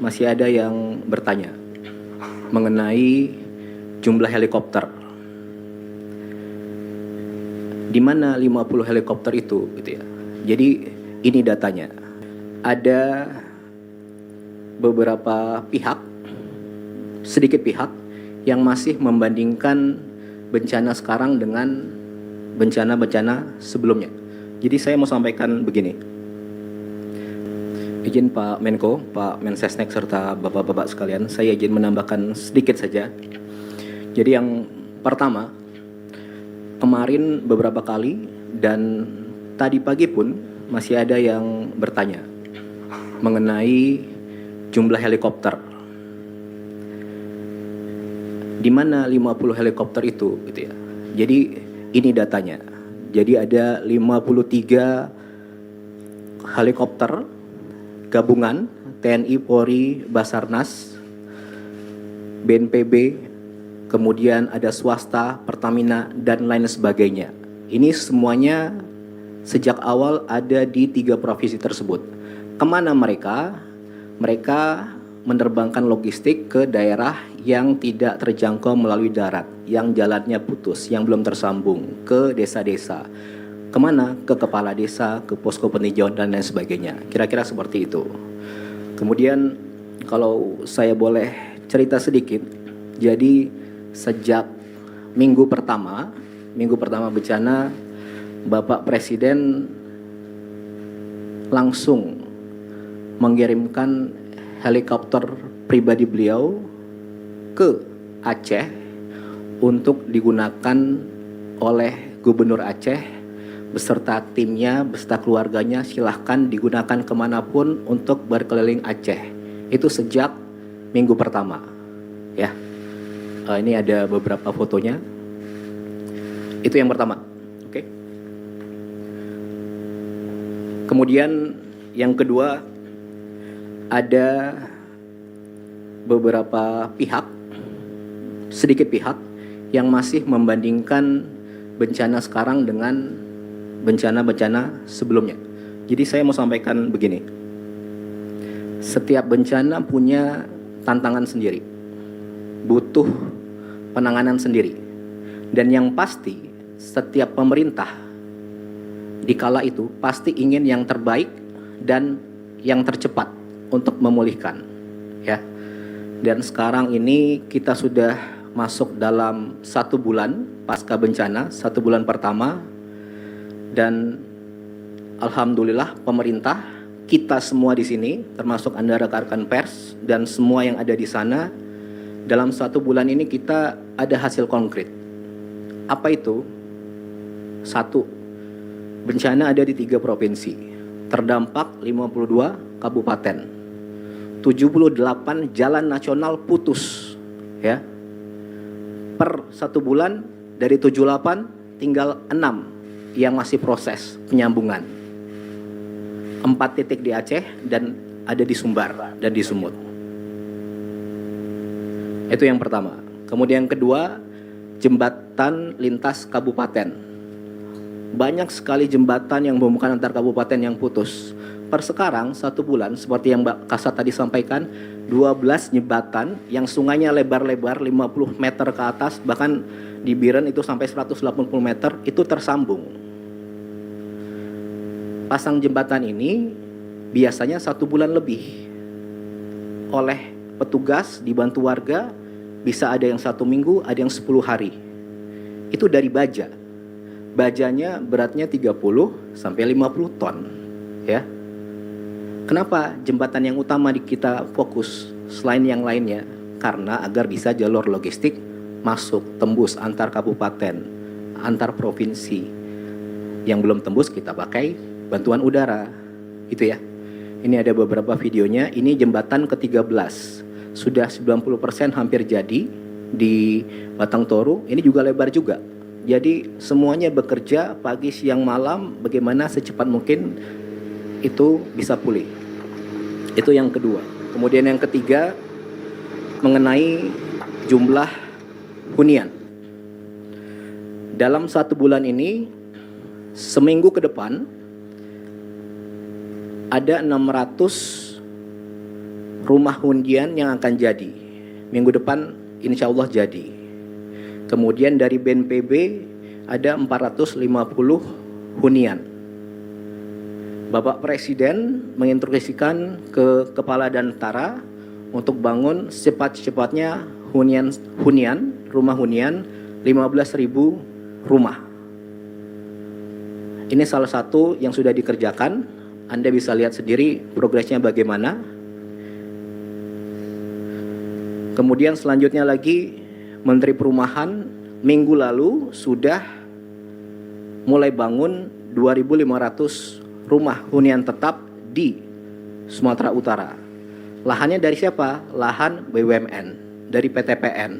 Masih ada yang bertanya mengenai jumlah helikopter. Di mana 50 helikopter itu gitu ya. Jadi ini datanya. Ada beberapa pihak, sedikit pihak yang masih membandingkan bencana sekarang dengan bencana-bencana sebelumnya. Jadi saya mau sampaikan begini. Izin Pak Menko, Pak Mensesnek, serta Bapak-Bapak sekalian, saya izin menambahkan sedikit saja. Jadi yang pertama, kemarin beberapa kali dan tadi pagi pun masih ada yang bertanya mengenai jumlah helikopter. Di mana 50 helikopter itu gitu ya. Jadi ini datanya. Jadi ada 53 helikopter gabungan TNI, Polri, Basarnas, BNPB, kemudian ada swasta, Pertamina, dan lain sebagainya. Ini semuanya sejak awal ada di 3 provinsi tersebut. Kemana mereka? Mereka menerbangkan logistik ke daerah yang tidak terjangkau melalui darat, yang jalannya putus, yang belum tersambung, ke desa-desa. Kemana? Ke kepala desa, ke posko peninjauan, dan lain sebagainya. Kira-kira seperti itu. Kemudian kalau saya boleh cerita sedikit, jadi sejak minggu pertama bencana, Bapak Presiden langsung mengirimkan helikopter pribadi beliau ke Aceh untuk digunakan oleh Gubernur Aceh beserta timnya, beserta keluarganya. Silahkan digunakan kemanapun untuk berkeliling Aceh. Itu sejak minggu pertama, ya. Ini ada beberapa fotonya. Itu yang pertama, oke. Kemudian yang kedua, ada beberapa pihak, sedikit pihak yang masih membandingkan bencana sekarang dengan bencana-bencana sebelumnya. Jadi saya mau sampaikan begini. Setiap bencana punya tantangan sendiri, butuh penanganan sendiri. Dan yang pasti setiap pemerintah di kala itu pasti ingin yang terbaik dan yang tercepat untuk memulihkan, ya. Dan sekarang ini kita sudah masuk dalam 1 bulan pasca bencana, 1 bulan pertama. Dan alhamdulillah pemerintah, kita semua di sini, termasuk Anda rekan-rekan pers dan semua yang ada di sana, dalam 1 bulan ini kita ada hasil konkret. Apa itu? 1, bencana ada di 3 provinsi, terdampak 52 kabupaten, 78 jalan nasional putus, ya. Per 1 bulan dari 78 tinggal 6 yang masih proses penyambungan. 4 titik di Aceh dan ada di Sumbar dan di Sumut. Itu yang pertama. Kemudian yang kedua, jembatan lintas kabupaten. Banyak sekali jembatan yang menghubungkan antar kabupaten yang putus. Per sekarang 1 bulan seperti yang Mbak Kasat tadi sampaikan, 12 jembatan yang sungainya lebar-lebar 50 meter ke atas, bahkan di Biren itu sampai 180 meter, itu tersambung. Pasang jembatan ini biasanya 1 bulan lebih. Oleh petugas dibantu warga, bisa ada yang 1 minggu, ada yang 10 hari. Itu dari baja. Bajanya beratnya 30 sampai 50 ton, ya. Kenapa jembatan yang utama kita fokus selain yang lainnya? Karena agar bisa jalur logistik masuk, tembus antar kabupaten, antar provinsi. Yang belum tembus kita pakai bantuan udara, itu ya. Ini ada beberapa videonya. Ini jembatan ke-13, sudah 90% hampir jadi di Batang Toru. Ini juga lebar juga. Jadi semuanya bekerja pagi, siang, malam, bagaimana secepat mungkin itu bisa pulih. Itu yang kedua. Kemudian yang ketiga, mengenai jumlah hunian. Dalam 1 bulan ini, seminggu ke depan, ada 600 rumah hunian yang akan jadi. Minggu depan insya Allah jadi. Kemudian dari BNPB ada 450 hunian. Bapak Presiden menginstruksikan ke Kepala Danantara untuk bangun secepat-cepatnya rumah hunian 15.000 rumah. Ini salah satu yang sudah dikerjakan. Anda bisa lihat sendiri progresnya bagaimana. Kemudian selanjutnya lagi Menteri Perumahan minggu lalu sudah mulai bangun 2.500 rumah hunian tetap di Sumatera Utara. Lahannya dari siapa? Lahan BUMN, dari PTPN.